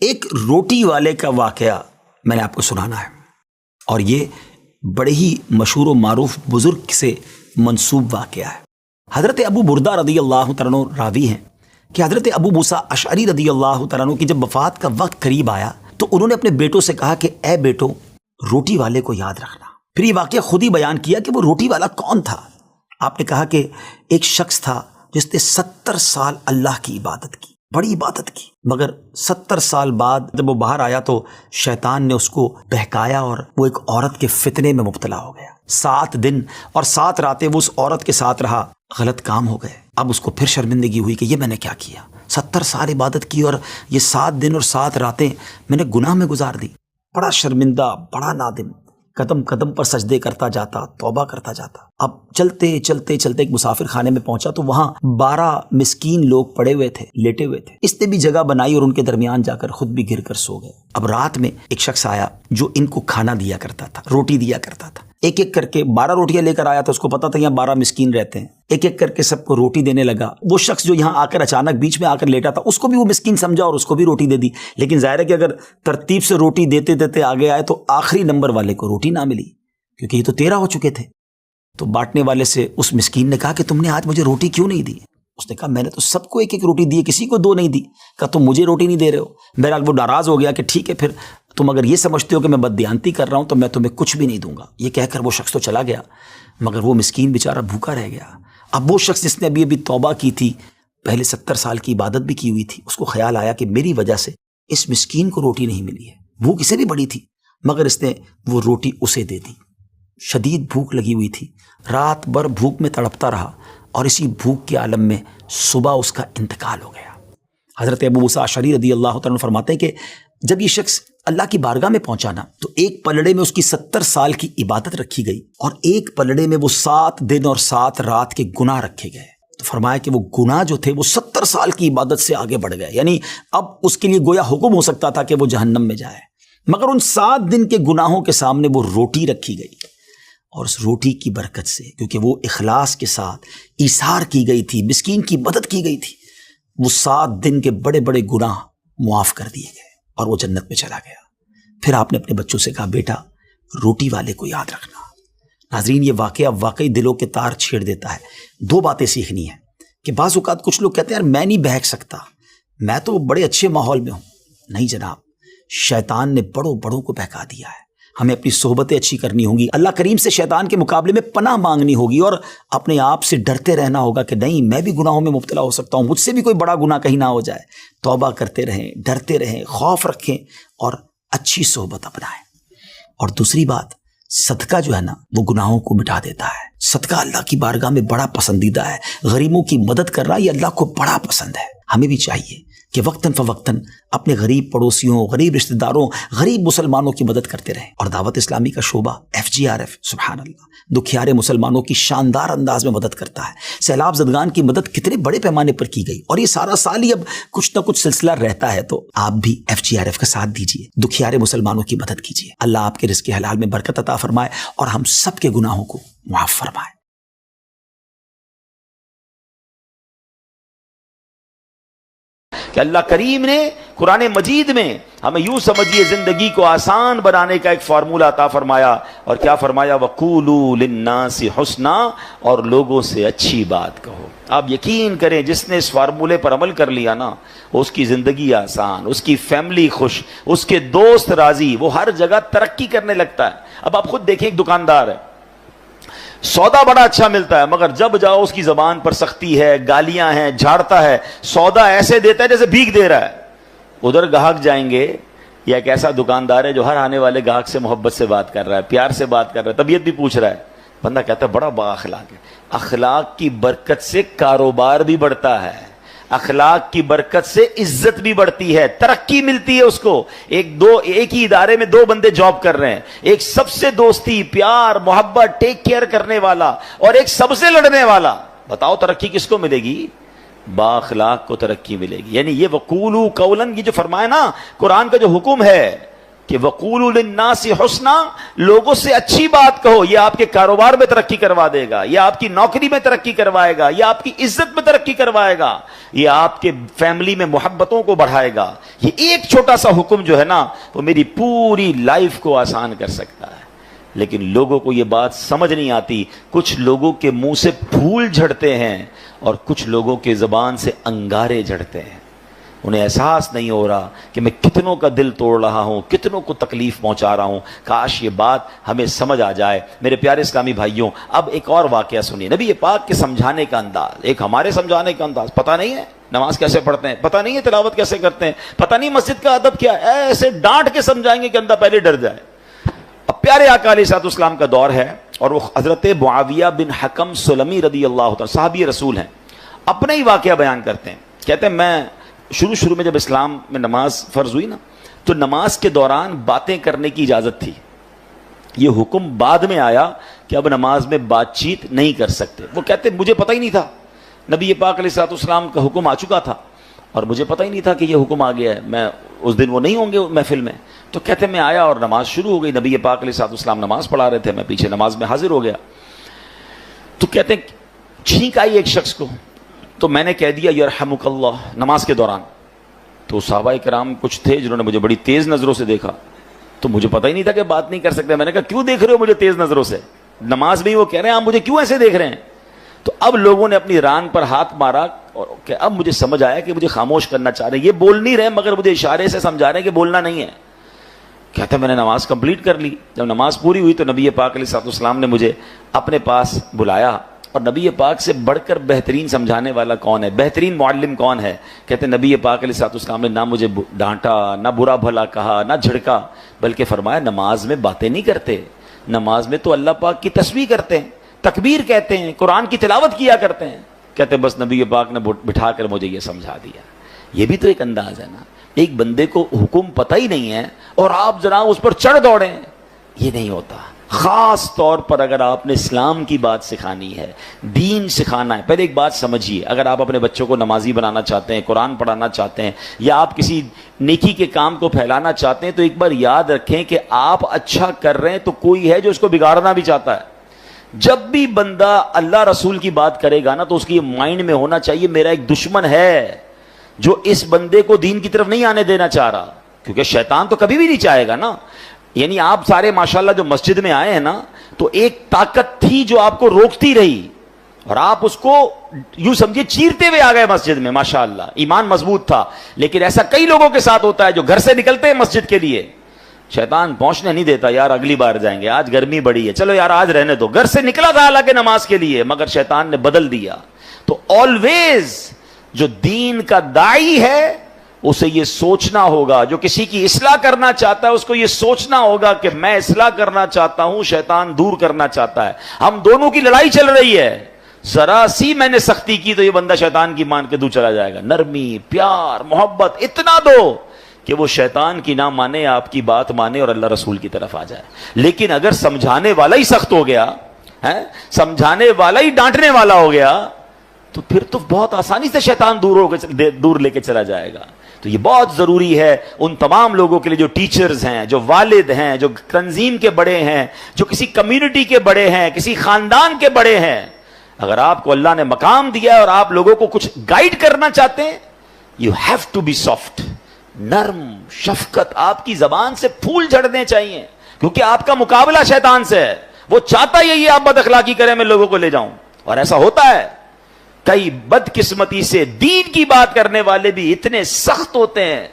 ایک روٹی والے کا واقعہ میں نے آپ کو سنانا ہے، اور یہ بڑے ہی مشہور و معروف بزرگ سے منسوب واقعہ ہے۔ حضرت ابو بردہ رضی اللہ تعالیٰ عنہ راوی ہیں کہ حضرت ابو موسیٰ اشعری رضی اللہ تعالیٰ عنہ کی جب وفات کا وقت قریب آیا تو انہوں نے اپنے بیٹوں سے کہا کہ اے بیٹو، روٹی والے کو یاد رکھنا۔ پھر یہ واقعہ خود ہی بیان کیا کہ وہ روٹی والا کون تھا۔ آپ نے کہا کہ ایک شخص تھا جس نے 70 سال اللہ کی عبادت کی، بڑی عبادت کی، مگر 70 سال بعد جب وہ باہر آیا تو شیطان نے اس کو بہکایا اور وہ ایک عورت کے فتنے میں مبتلا ہو گیا۔ 7 دن اور 7 راتیں وہ اس عورت کے ساتھ رہا، غلط کام ہو گئے۔ اب اس کو پھر شرمندگی ہوئی کہ یہ میں نے کیا کیا، 70 سال عبادت کی اور یہ 7 دن اور 7 راتیں میں نے گناہ میں گزار دی۔ بڑا شرمندہ، بڑا نادم، قدم قدم پر سجدے کرتا جاتا، توبہ کرتا جاتا۔ اب چلتے چلتے چلتے ایک مسافر خانے میں پہنچا تو وہاں 12 مسکین لوگ پڑے ہوئے تھے، لیٹے ہوئے تھے۔ اس نے بھی جگہ بنائی اور ان کے درمیان جا کر خود بھی گر کر سو گئے۔ اب رات میں ایک شخص آیا جو ان کو کھانا دیا کرتا تھا، روٹی دیا کرتا تھا۔ ایک ایک کر کے 12 روٹیاں لے کر آیا تھا، اس کو پتا تھا یہاں 12 مسکین رہتے ہیں۔ ایک ایک کر کے سب کو روٹی دینے لگا۔ وہ شخص جو یہاں آ کر اچانک بیچ میں آ کر لیٹا تھا، اس کو بھی وہ مسکین سمجھا اور اس کو بھی روٹی دے دی۔ لیکن ظاہر ہے کہ اگر ترتیب سے روٹی دیتے دیتے آگے آئے تو آخری نمبر والے کو روٹی نہ ملی، کیونکہ یہ تو 13 ہو چکے تھے۔ تو بانٹنے والے سے اس مسکین نے کہا کہ تم نے آج مجھے روٹی کیوں نہیں دی؟ اس نے کہا میں نے تو سب کو ایک ایک روٹی دی، کسی کو 2 نہیں دی۔ کہا تم مجھے روٹی نہیں دے رہے ہو۔ بہرحال وہ ناراض ہو گیا کہ ٹھیک ہے، پھر تم اگر یہ سمجھتے ہو کہ میں بددیانتی کر رہا ہوں تو میں تمہیں کچھ بھی نہیں دوں گا۔ یہ کہہ کر وہ شخص تو چلا گیا، مگر وہ مسکین بیچارہ بھوکا رہ گیا۔ اب وہ شخص جس نے ابھی توبہ کی تھی، پہلے 70 سال کی عبادت بھی کی ہوئی تھی، اس کو خیال آیا کہ میری وجہ سے اس مسکین کو روٹی نہیں ملی ہے۔ بھوک اسے بھی بڑی تھی، مگر اس نے وہ روٹی اسے دے دی۔ شدید بھوک لگی ہوئی تھی، رات بھر بھوک میں تڑپتا رہا اور اسی بھوک کے عالم میں صبح اس کا انتقال ہو گیا۔ حضرت ابو موسیٰ اشعری رضی اللہ تعالیٰ عنہ فرماتے ہیں کہ جب یہ شخص اللہ کی بارگاہ میں پہنچا نا تو ایک پلڑے میں اس کی 70 سال کی عبادت رکھی گئی اور ایک پلڑے میں وہ 7 دن اور 7 رات کے گناہ رکھے گئے۔ تو فرمایا کہ وہ گناہ جو تھے وہ 70 سال کی عبادت سے آگے بڑھ گئے، یعنی اب اس کے لیے گویا حکم ہو سکتا تھا کہ وہ جہنم میں جائے، مگر ان 7 دن کے گناہوں کے سامنے وہ روٹی رکھی گئی، اور اس روٹی کی برکت سے، کیونکہ وہ اخلاص کے ساتھ ایثار کی گئی تھی، مسکین کی مدد کی گئی تھی، وہ 7 دن کے بڑے بڑے گناہ معاف کر دیے گئے اور وہ جنت میں چلا گیا۔ پھر آپ نے اپنے بچوں سے کہا بیٹا روٹی والے کو یاد رکھنا۔ ناظرین، یہ واقعہ واقعی دلوں کے تار چھیڑ دیتا ہے۔ 2 باتیں سیکھنی ہیں کہ بعض اوقات کچھ لوگ کہتے ہیں یار میں نہیں بہک سکتا، میں تو بڑے اچھے ماحول میں ہوں۔ نہیں جناب، شیطان نے بڑوں کو بہکا دیا ہے۔ ہمیں اپنی صحبتیں اچھی کرنی ہوں گی، اللہ کریم سے شیطان کے مقابلے میں پناہ مانگنی ہوگی اور اپنے آپ سے ڈرتے رہنا ہوگا کہ نہیں، میں بھی گناہوں میں مبتلا ہو سکتا ہوں، مجھ سے بھی کوئی بڑا گناہ کہیں نہ ہو جائے۔ توبہ کرتے رہیں، ڈرتے رہیں، خوف رکھیں اور اچھی صحبت اپنائیں۔ اور دوسری بات، صدقہ جو ہے نا وہ گناہوں کو مٹا دیتا ہے۔ صدقہ اللہ کی بارگاہ میں بڑا پسندیدہ ہے۔ غریبوں کی مدد کرنا یہ اللہ کو بڑا پسند ہے۔ ہمیں بھی چاہیے کہ وقتاً فوقتاً اپنے غریب پڑوسیوں، غریب رشتہ داروں، غریب مسلمانوں کی مدد کرتے رہیں۔ اور دعوت اسلامی کا شعبہ FGRF سبحان اللہ دکھیارے مسلمانوں کی شاندار انداز میں مدد کرتا ہے۔ سیلاب زدگان کی مدد کتنے بڑے پیمانے پر کی گئی اور یہ سارا سال ہی اب کچھ نہ کچھ سلسلہ رہتا ہے، تو آپ بھی FGRF کا ساتھ دیجیے، دکھیارے مسلمانوں کی مدد کیجیے۔ اللہ آپ کے رزق حلال میں برکت عطا فرمائے اور ہم سب کے گناہوں کو معاف فرمائے۔ کہ اللہ کریم نے قرآن مجید میں ہمیں یوں سمجھیے زندگی کو آسان بنانے کا ایک فارمولہ عطا فرمایا، اور کیا فرمایا؟ وَقُولُوا لِلنَّاسِ حُسْنًا، اور لوگوں سے اچھی بات کہو۔ آپ یقین کریں جس نے اس فارمولے پر عمل کر لیا نا، اس کی زندگی آسان، اس کی فیملی خوش، اس کے دوست راضی، وہ ہر جگہ ترقی کرنے لگتا ہے۔ اب آپ خود دیکھیں، ایک دکاندار ہے، سودا بڑا اچھا ملتا ہے، مگر جب جاؤ اس کی زبان پر سختی ہے، گالیاں ہیں، جھاڑتا ہے، سودا ایسے دیتا ہے جیسے بھیک دے رہا ہے۔ ادھر گاہک جائیں گے، یا ایک ایسا دکاندار ہے جو ہر آنے والے گاہک سے محبت سے بات کر رہا ہے، پیار سے بات کر رہا ہے، طبیعت بھی پوچھ رہا ہے، بندہ کہتا ہے بڑا با اخلاق ہے۔ اخلاق کی برکت سے کاروبار بھی بڑھتا ہے، اخلاق کی برکت سے عزت بھی بڑھتی ہے، ترقی ملتی ہے اس کو۔ ایک ہی ادارے میں 2 بندے جاب کر رہے ہیں، ایک سب سے دوستی، پیار، محبت، ٹیک کیئر کرنے والا، اور ایک سب سے لڑنے والا۔ بتاؤ ترقی کس کو ملے گی؟ با اخلاق کو ترقی ملے گی۔ یعنی یہ وقولو قولاً، یہ جو فرمایا نا، قرآن کا جو حکم ہے کہ وقولوا للناس حسنا، لوگوں سے اچھی بات کہو، یہ آپ کے کاروبار میں ترقی کروا دے گا، یہ آپ کی نوکری میں ترقی کروائے گا، یہ آپ کی عزت میں ترقی کروائے گا، یہ آپ کے فیملی میں محبتوں کو بڑھائے گا۔ یہ ایک چھوٹا سا حکم جو ہے نا وہ میری پوری لائف کو آسان کر سکتا ہے۔ لیکن لوگوں کو یہ بات سمجھ نہیں آتی، کچھ لوگوں کے منہ سے پھول جھڑتے ہیں اور کچھ لوگوں کے زبان سے انگارے جھڑتے ہیں۔ انہیں احساس نہیں ہو رہا کہ میں کتنوں کا دل توڑ رہا ہوں، کتنوں کو تکلیف پہنچا رہا ہوں۔ کاش یہ بات ہمیں سمجھ آ جائے۔ میرے پیارے اسلامی بھائیوں، اب ایک اور واقعہ سنیے، نبی پاک کے سمجھانے کا انداز، ایک ہمارے سمجھانے کا انداز، پتہ نہیں ہے نماز کیسے پڑھتے ہیں، پتہ نہیں ہے تلاوت کیسے کرتے ہیں، پتہ نہیں مسجد کا ادب کیا ہے، ایسے ڈانٹ کے سمجھائیں گے کہ بندہ پہلے ڈر جائے۔ اب پیارے آقا علیہ الصلوۃ والسلام کا دور ہے اور وہ حضرت معاویہ بن حکم سلمی رضی اللہ تعالیٰ صحابی رسول ہیں، اپنا ہی واقعہ بیان کرتے ہیں۔ کہتے ہیں میں شروع میں جب اسلام میں نماز فرض ہوئی نا تو نماز کے دوران باتیں کرنے کی اجازت تھی۔ یہ حکم بعد میں آیا کہ اب نماز میں بات چیت نہیں کر سکتے۔ وہ کہتے مجھے پتہ ہی نہیں تھا، نبی پاک علیہ الصلوۃ والسلام کا حکم آ چکا تھا اور مجھے پتہ ہی نہیں تھا کہ یہ حکم آ گیا ہے، میں اس دن وہ نہیں ہوں گے محفل میں۔ تو کہتے میں آیا اور نماز شروع ہو گئی، نبی پاک علیہ الصلوۃ والسلام نماز پڑھا رہے تھے، میں پیچھے نماز میں حاضر ہو گیا۔ تو کہتے ہیں چھینک آئی ایک شخص کو، تو میں نے کہہ دیا یرحمک اللہ نماز کے دوران۔ تو صحابہ کرام کچھ تھے جنہوں نے مجھے بڑی تیز نظروں سے دیکھا، تو مجھے پتہ ہی نہیں تھا کہ بات نہیں کر سکتے۔ میں نے کہا کیوں دیکھ رہے ہو مجھے تیز نظروں سے، نماز میں ہی وہ کہہ رہے ہیں آپ مجھے کیوں ایسے دیکھ رہے ہیں؟ تو اب لوگوں نے اپنی ران پر ہاتھ مارا اور کہ اب مجھے سمجھ آیا کہ مجھے خاموش کرنا چاہ رہے ہیں، یہ بول نہیں رہے مگر مجھے اشارے سے سمجھا رہے ہیں کہ بولنا نہیں ہے۔ کہتے میں نے نماز کمپلیٹ کر لی۔ جب نماز پوری ہوئی تو نبی پاک علیہ الصلوۃ والسلام نے مجھے اپنے پاس بلایا، اور نبی پاک سے بڑھ کر بہترین سمجھانے والا کون ہے، بہترین معلم کون ہے؟ کہتے نبی پاک علیہ الصلوۃ والسلام نے نہ مجھے ڈانٹا، نہ برا بھلا کہا، نہ جھڑکا، بلکہ فرمایا نماز میں باتیں نہیں کرتے، نماز میں تو اللہ پاک کی تسبیح کرتے ہیں، تکبیر کہتے ہیں، قرآن کی تلاوت کیا کرتے ہیں۔ کہتے بس نبی پاک نے بٹھا کر مجھے یہ سمجھا دیا۔ یہ بھی تو ایک انداز ہے نا، ایک بندے کو حکم پتہ ہی نہیں ہے اور آپ جناب اس پر چڑھ دوڑیں، یہ نہیں ہوتا۔ خاص طور پر اگر آپ نے اسلام کی بات سکھانی ہے، دین سکھانا ہے، پہلے ایک بات سمجھیے، اگر آپ اپنے بچوں کو نمازی بنانا چاہتے ہیں، قرآن پڑھانا چاہتے ہیں، یا آپ کسی نیکی کے کام کو پھیلانا چاہتے ہیں، تو ایک بار یاد رکھیں کہ آپ اچھا کر رہے ہیں تو کوئی ہے جو اس کو بگاڑنا بھی چاہتا ہے۔ جب بھی بندہ اللہ رسول کی بات کرے گا نا تو اس کی مائنڈ میں ہونا چاہیے میرا ایک دشمن ہے جو اس بندے کو دین کی طرف نہیں آنے دینا چاہ رہا، کیونکہ شیطان تو کبھی بھی نہیں چاہے گا نا۔ یعنی آپ سارے ماشاءاللہ جو مسجد میں آئے ہیں نا تو ایک طاقت تھی جو آپ کو روکتی رہی اور آپ اس کو یوں سمجھے چیرتے ہوئے آ گئے مسجد میں، ماشاءاللہ ایمان مضبوط تھا۔ لیکن ایسا کئی لوگوں کے ساتھ ہوتا ہے جو گھر سے نکلتے ہیں مسجد کے لیے، شیطان پہنچنے نہیں دیتا، یار اگلی بار جائیں گے، آج گرمی بڑی ہے، چلو یار آج رہنے دو۔ گھر سے نکلا تھا حالانکہ نماز کے لیے، مگر شیطان نے بدل دیا۔ تو آلویز جو دین کا داعی ہے اسے یہ سوچنا ہوگا، جو کسی کی اصلاح کرنا چاہتا ہے اس کو یہ سوچنا ہوگا کہ میں اصلاح کرنا چاہتا ہوں، شیطان دور کرنا چاہتا ہے، ہم دونوں کی لڑائی چل رہی ہے۔ ذرا سی میں نے سختی کی تو یہ بندہ شیطان کی مان کے دور چلا جائے گا۔ نرمی، پیار، محبت اتنا دو کہ وہ شیطان کی نہ مانے، آپ کی بات مانے اور اللہ رسول کی طرف آ جائے۔ لیکن اگر سمجھانے والا ہی سخت ہو گیا ہے، سمجھانے والا ہی ڈانٹنے والا ہو گیا تو پھر تو بہت آسانی سے شیطان دور لے کے چلا جائے گا۔ تو یہ بہت ضروری ہے ان تمام لوگوں کے لیے جو ٹیچرز ہیں، جو والد ہیں، جو تنظیم کے بڑے ہیں، جو کسی کمیونٹی کے بڑے ہیں، کسی خاندان کے بڑے ہیں، اگر آپ کو اللہ نے مقام دیا ہے اور آپ لوگوں کو کچھ گائیڈ کرنا چاہتے ہیں، you have to be soft, نرم، شفقت، آپ کی زبان سے پھول جھڑنے چاہیے، کیونکہ آپ کا مقابلہ شیطان سے ہے، وہ چاہتا یہی آپ بد اخلاقی کریں میں لوگوں کو لے جاؤں، اور ایسا ہوتا ہے۔ کئی بدقسمتی سے دین کی بات کرنے والے بھی اتنے سخت ہوتے ہیں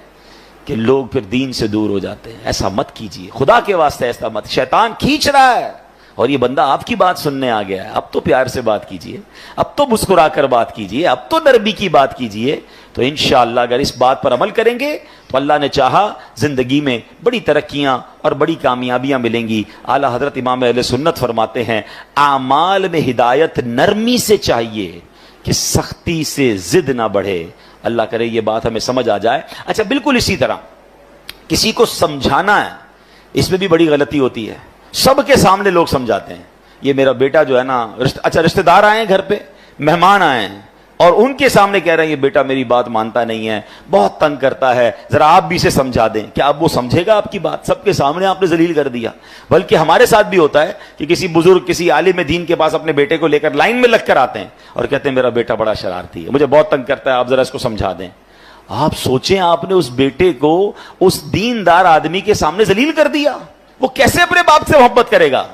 کہ لوگ پھر دین سے دور ہو جاتے ہیں۔ ایسا مت کیجیے، خدا کے واسطے ایسا مت، شیطان کھینچ رہا ہے اور یہ بندہ آپ کی بات سننے آ گیا ہے، اب تو پیار سے بات کیجیے، اب تو مسکرا کر بات کیجیے، اب تو نرمی کی بات کیجیے۔ تو انشاءاللہ اگر اس بات پر عمل کریں گے تو اللہ نے چاہا زندگی میں بڑی ترقیاں اور بڑی کامیابیاں ملیں گی۔ اعلیٰ حضرت امام اہل سنت فرماتے ہیں اعمال میں ہدایت نرمی سے چاہیے کہ سختی سے ضد نہ بڑھے۔ اللہ کرے یہ بات ہمیں سمجھ آ جائے۔ اچھا بالکل اسی طرح کسی کو سمجھانا ہے، اس میں بھی بڑی غلطی ہوتی ہے، سب کے سامنے لوگ سمجھاتے ہیں۔ یہ میرا بیٹا جو ہے نا، اچھا رشتہ دار آئے ہیں گھر پہ، مہمان آئے ہیں، اور ان کے سامنے کہہ رہے ہیں یہ بیٹا میری بات مانتا نہیں ہے, بہت تنگ کرتا ہے, ذرا آپ بھی اسے سمجھا دیں. کیا اب وہ سمجھے گا آپ کی بات؟ سب کے سامنے آپ نے ذلیل کر دیا. بلکہ ہمارے ساتھ بھی ہوتا ہے کہ کسی بزرگ, کسی عالم دین کے پاس اپنے بیٹے کو لے کر لائن میں لگ کر آتے ہیں اور کہتے ہیں میرا بیٹا بڑا شرارتی ہے, مجھے بہت تنگ کرتا ہے, آپ ذرا اس کو سمجھا دیں. آپ سوچیں, آپ نے اس بیٹے کو اس دیندار آدمی کے سامنے ذلیل کر دیا, وہ کیسے اپنے باپ سے محبت کرے گا؟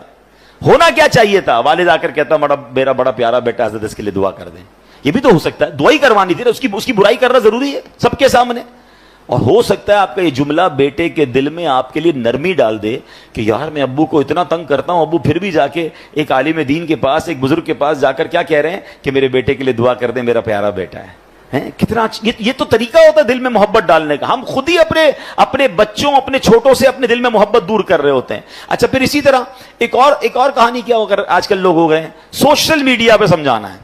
ہونا کیا چاہیے تھا, والد آ کر کہتا میرا بڑا پیارا بیٹا, حضرت اس کے لیے دعا کر دیں. یہ بھی تو ہو سکتا ہے, دعائی کروانی تھی, اس کی برائی کرنا ضروری ہے سب کے سامنے. اور ہو سکتا ہے آپ کا یہ جملہ بیٹے کے دل میں آپ کے لیے نرمی ڈال دے کہ یار میں ابو کو اتنا تنگ کرتا ہوں, ابو پھر بھی جا کے ایک عالم دین کے پاس, ایک بزرگ کے پاس جا کر کیا کہہ رہے ہیں کہ میرے بیٹے کے لیے دعا کر دیں, میرا پیارا بیٹا ہے. کتنا یہ تو طریقہ ہوتا ہے دل میں محبت ڈالنے کا. ہم خود ہی اپنے بچوں, اپنے چھوٹوں سے اپنے دل میں محبت دور کر رہے ہوتے ہیں. اچھا, پھر اسی طرح ایک اور کہانی کیا ہو کر آج کل لوگ ہو گئے ہیں, سوشل میڈیا پہ سمجھانا ہے.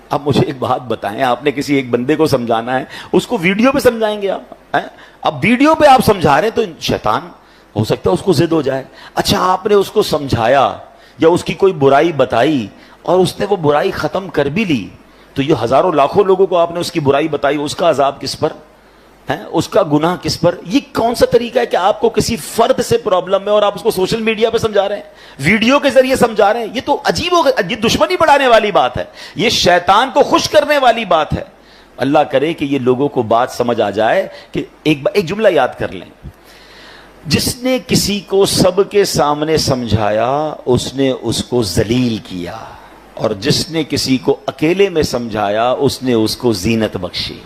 اب مجھے ایک بات بتائیں, آپ نے کسی ایک بندے کو سمجھانا ہے, اس کو ویڈیو پہ سمجھائیں گے آپ؟ اب ویڈیو پہ آپ سمجھا رہے ہیں تو شیطان ہو سکتا ہے اس کو ضد ہو جائے. اچھا, آپ نے اس کو سمجھایا یا اس کی کوئی برائی بتائی اور اس نے وہ برائی ختم کر بھی لی, تو یہ ہزاروں لاکھوں لوگوں کو آپ نے اس کی برائی بتائی, اس کا عذاب کس پر ہے, اس کا گناہ کس پر؟ یہ کون سا طریقہ ہے کہ آپ کو کسی فرد سے پرابلم ہے اور آپ اس کو سوشل میڈیا پہ سمجھا رہے ہیں, ویڈیو کے ذریعے سمجھا رہے ہیں؟ یہ تو عجیب ہو گیا, یہ دشمنی بڑھانے والی بات ہے, یہ شیطان کو خوش کرنے والی بات ہے. اللہ کرے کہ یہ لوگوں کو بات سمجھ آ جائے کہ ایک جملہ یاد کر لیں, جس نے کسی کو سب کے سامنے سمجھایا اس نے اس کو ذلیل کیا, اور جس نے کسی کو اکیلے میں سمجھایا اس نے اس کو زینت بخشی.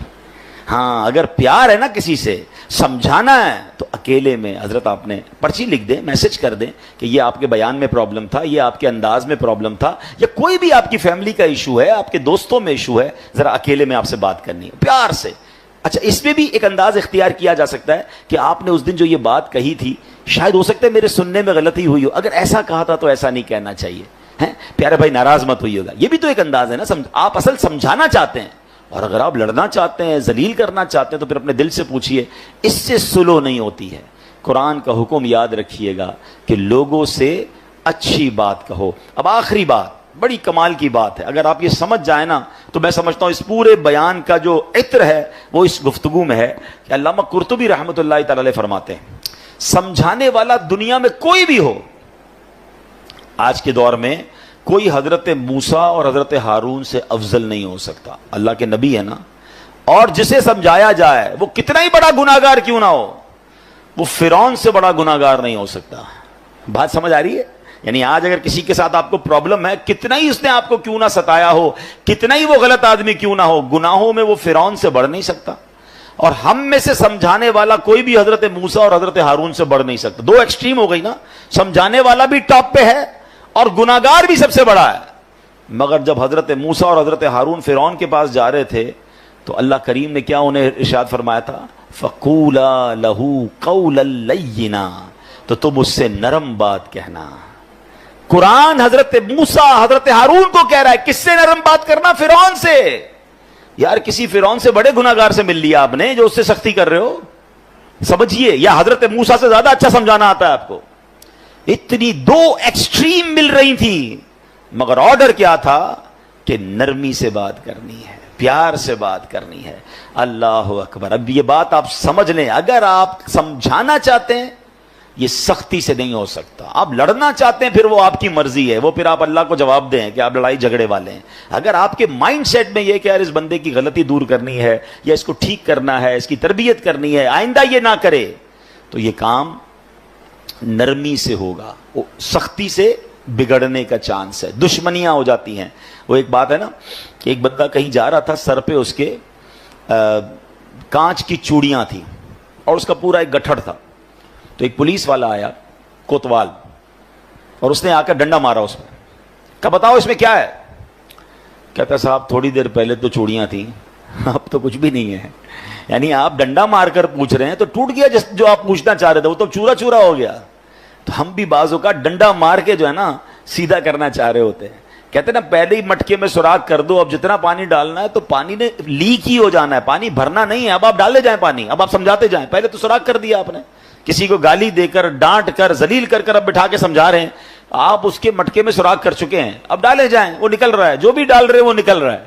ہاں, اگر پیار ہے نا کسی سے, سمجھانا ہے تو اکیلے میں. حضرت آپ نے پرچی لکھ دیں, میسج کر دیں کہ یہ آپ کے بیان میں پرابلم تھا, یہ آپ کے انداز میں پرابلم تھا, یا کوئی بھی آپ کی فیملی کا ایشو ہے, آپ کے دوستوں میں ایشو ہے, ذرا اکیلے میں آپ سے بات کرنی ہے پیار سے. اچھا, اس میں بھی ایک انداز اختیار کیا جا سکتا ہے کہ آپ نے اس دن جو یہ بات کہی تھی, شاید ہو سکتا ہے میرے سننے میں غلطی ہوئی ہو, اگر ایسا کہا تھا تو ایسا نہیں کہنا چاہیے, پیارے بھائی ناراض مت ہوئی ہوگا. یہ بھی تو ایک انداز ہے نا, آپ اصل سمجھانا چاہتے ہیں, اور اگر آپ لڑنا چاہتے ہیں, ذلیل کرنا چاہتے ہیں, تو پھر اپنے دل سے پوچھئے, اس سے سلو نہیں ہوتی ہے. قرآن کا حکم یاد رکھیے گا کہ لوگوں سے اچھی بات کہو. اب آخری بات, بڑی کمال کی بات ہے, اگر آپ یہ سمجھ جائیں نا تو میں سمجھتا ہوں اس پورے بیان کا جو عطر ہے وہ اس گفتگو میں ہے. کہ علامہ قرطبی رحمۃ اللہ تعالی علیہ فرماتے ہیں, سمجھانے والا دنیا میں کوئی بھی ہو, آج کے دور میں کوئی حضرت موسیٰ اور حضرت ہارون سے افضل نہیں ہو سکتا. اللہ کے نبی ہے نا, اور جسے سمجھایا جائے وہ کتنا ہی بڑا گناہگار کیوں نہ ہو, وہ فرعون سے بڑا گناہگار نہیں ہو سکتا. بات سمجھ آ رہی ہے؟ یعنی آج اگر کسی کے ساتھ آپ کو پرابلم ہے, کتنا ہی اس نے آپ کو کیوں نہ ستایا ہو, کتنا ہی وہ غلط آدمی کیوں نہ ہو, گناہوں میں وہ فرعون سے بڑھ نہیں سکتا. اور ہم میں سے سمجھانے والا کوئی بھی حضرت موسیٰ اور حضرت ہارون سے بڑھ نہیں سکتا. دو ایکسٹریم ہو گئی نا, سمجھانے والا بھی ٹاپ پہ ہے اور گناہگار بھی سب سے بڑا ہے. مگر جب حضرت موسیٰ اور حضرت ہارون فرعون کے پاس جا رہے تھے تو اللہ کریم نے کیا انہیں ارشاد فرمایا تھا, فَقُولَا لَهُ قَوْلًا لَيِّنًا, تو تم اس سے نرم بات کہنا. قرآن حضرت موسیٰ حضرت ہارون کو کہہ رہا ہے, کس سے نرم بات کرنا؟ فرعون سے. یار کسی فرعون سے بڑے گناہگار سے مل لیا آپ نے جو اس سے سختی کر رہے ہو, سمجھیے. یا حضرت موسیٰ سے زیادہ اچھا سمجھانا آتا ہے آپ کو. اتنی دو ایکسٹریم مل رہی تھی, مگر آرڈر کیا تھا کہ نرمی سے بات کرنی ہے, پیار سے بات کرنی ہے. اللہ اکبر. اب یہ بات آپ سمجھ لیں, اگر آپ سمجھانا چاہتے ہیں یہ سختی سے نہیں ہو سکتا. آپ لڑنا چاہتے ہیں پھر وہ آپ کی مرضی ہے, وہ پھر آپ اللہ کو جواب دیں کہ آپ لڑائی جھگڑے والے ہیں. اگر آپ کے مائنڈ سیٹ میں یہ کہ یار اس بندے کی غلطی دور کرنی ہے, یا اس کو ٹھیک کرنا ہے, اس کی تربیت کرنی ہے, آئندہ یہ نہ کرے, تو یہ کام نرمی سے ہوگا. سختی سے بگڑنے کا چانس ہے, دشمنیاں ہو جاتی ہیں. وہ ایک بات ہے نا کہ ایک بندہ کہیں جا رہا تھا, سر پہ اس کے کانچ کی چوڑیاں تھیں اور اس کا پورا ایک گٹھڑ تھا. تو ایک پولیس والا آیا, کوتوال, اور اس نے آ کر ڈنڈا مارا اس پہ. کہا بتاؤ اس میں کیا ہے؟ کہتا صاحب تھوڑی دیر پہلے تو چوڑیاں تھیں, اب تو کچھ بھی نہیں ہے. یعنی آپ ڈنڈا مار کر پوچھ رہے ہیں تو ٹوٹ گیا جو آپ پوچھنا چاہ رہے تھے, وہ تو چورا چورا ہو گیا. تو ہم بھی بعضوں کا ڈنڈا مار کے جو ہے نا سیدھا کرنا چاہ رہے ہوتے ہیں. کہتے ہیں نا پہلے ہی مٹکے میں سوراخ کر دو, اب جتنا پانی ڈالنا ہے تو پانی نے لیک ہی ہو جانا ہے, پانی بھرنا نہیں ہے. اب آپ ڈالے جائیں پانی, اب آپ سمجھاتے جائیں. پہلے تو سوراخ کر دیا آپ نے, کسی کو گالی دے کر, ڈانٹ کر, ذلیل کر کر اب بٹھا کے سمجھا رہے ہیں. آپ اس کے مٹکے میں سوراخ کر چکے ہیں, اب ڈالے جائیں, وہ نکل رہا ہے, جو بھی ڈال رہے ہیں وہ نکل رہا ہے.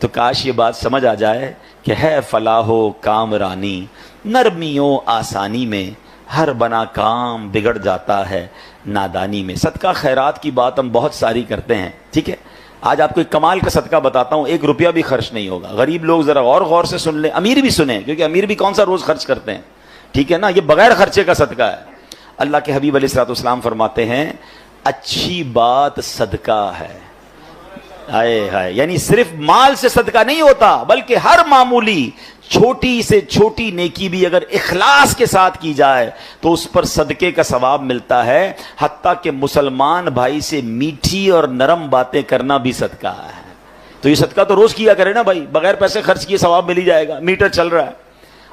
تو کاش یہ بات سمجھ آ جائے کہ ہے فلاح و کامرانی نرمی و آسانی میں، ہر بنا کام بگڑ جاتا ہے نادانی میں۔ صدقہ خیرات کی بات ہم بہت ساری کرتے ہیں، ٹھیک ہے؟ آج آپ کو ایک کمال کا صدقہ بتاتا ہوں، 1 روپیہ بھی خرچ نہیں ہوگا۔ غریب لوگ ذرا اور غور سے سن لیں، امیر بھی سنیں، کیونکہ امیر بھی کون سا روز خرچ کرتے ہیں، ٹھیک ہے نا؟ یہ بغیر خرچے کا صدقہ ہے۔ اللہ کے حبیب علیہ الصلوۃ والسلام فرماتے ہیں اچھی بات صدقہ ہے۔ ہائے ہائے، یعنی صرف مال سے صدقہ نہیں ہوتا، بلکہ ہر معمولی چھوٹی سے چھوٹی نیکی بھی اگر اخلاص کے ساتھ کی جائے تو اس پر صدقے کا ثواب ملتا ہے، حتیٰ کہ مسلمان بھائی سے میٹھی اور نرم باتیں کرنا بھی صدقہ ہے۔ تو یہ صدقہ تو روز کیا کرے نا بھائی، بغیر پیسے خرچ کیے ثواب مل ہی جائے گا، میٹر چل رہا ہے۔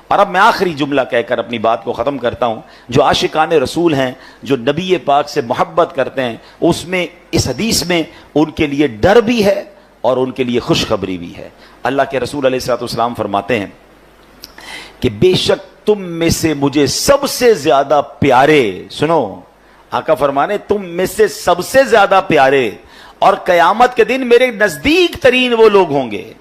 اور اب میں آخری جملہ کہہ کر اپنی بات کو ختم کرتا ہوں۔ جو عاشقان رسول ہیں، جو نبی پاک سے محبت کرتے ہیں، اس میں اس حدیث میں ان کے لیے ڈر بھی ہے اور ان کے لیے خوشخبری بھی ہے۔ اللہ کے رسول علیہ الصلوۃ والسلام فرماتے ہیں کہ بے شک تم میں سے مجھے سب سے زیادہ پیارے، سنو آقا فرمانے تم میں سے سب سے زیادہ پیارے اور قیامت کے دن میرے نزدیک ترین وہ لوگ ہوں گے